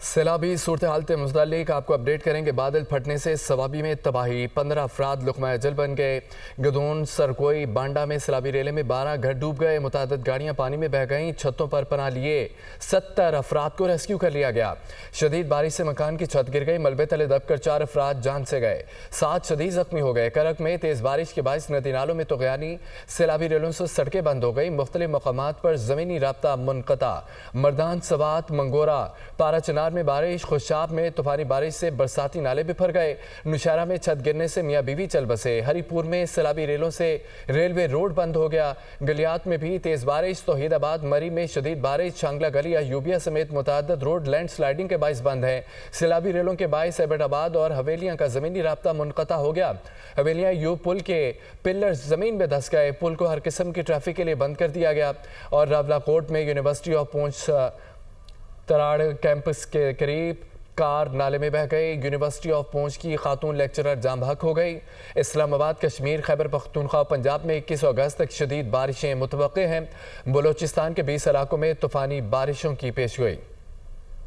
سیلابی صورتحال سے متعلق آپ کو اپڈیٹ کریں گے۔ بادل پھٹنے سے سوابی میں تباہی، 15 افراد لقمہ اجل بن گئے۔ گدون، سرکوئی، بانڈا میں سیلابی ریلے میں 12 گھر ڈوب گئے، متعدد گاڑیاں پانی میں بہہ گئیں، چھتوں پر پناہ لیے 70 افراد کو ریسکیو کر لیا گیا۔ شدید بارش سے مکان کی چھت گر گئی، ملبے تلے دب کر 4 افراد جان سے گئے، 7 شدید زخمی ہو گئے۔ کرک میں تیز بارش کے باعث ندی نالوں میں طغیانی، سیلابی ریلوں سے سڑکیں بند ہو گئی، مختلف مقامات پر زمینی رابطہ منقطع۔ مردان، سوات، منگورہ، پارا چنار میں بارش، خوشاب میں طوفانی بارش سے برساتی نالے بپھر گئے، نوشہرہ میں چھت گرنے سے میاں بیوی چل بسے، ہری پور میں سیلابی ریلوں سے ریلوے روڈ بند ہو گیا، گلیات میں بھی تیز بارش، توحید آباد مری میں شدید بارش، شانگلہ گلی ایوبیہ سمیت متعدد روڈ لینڈ سلائیڈنگ کے باعث بند ہیں۔ سیلابی ریلوں کے باعث ایبٹ آباد اور حویلیاں کا زمینی رابطہ منقطع ہو گیا، حویلیاں ایوب پل کے پلر زمین میں دھس گئے، پل کو ہر قسم کی ٹریفک کے لیے بند کر دیا گیا، اور راولہ کوٹ میں یونیورسٹی آف پونچھ تراڑ کیمپس کے قریب کار نالے میں بہہ گئی، یونیورسٹی آف پونچھ کی خاتون لیکچرر جام بحق ہو گئی۔ اسلام آباد، کشمیر، خیبر پختونخوا، پنجاب میں 21 اگست تک شدید بارشیں متوقع ہیں، بلوچستان کے 20 علاقوں میں طوفانی بارشوں کی پیشگوئی۔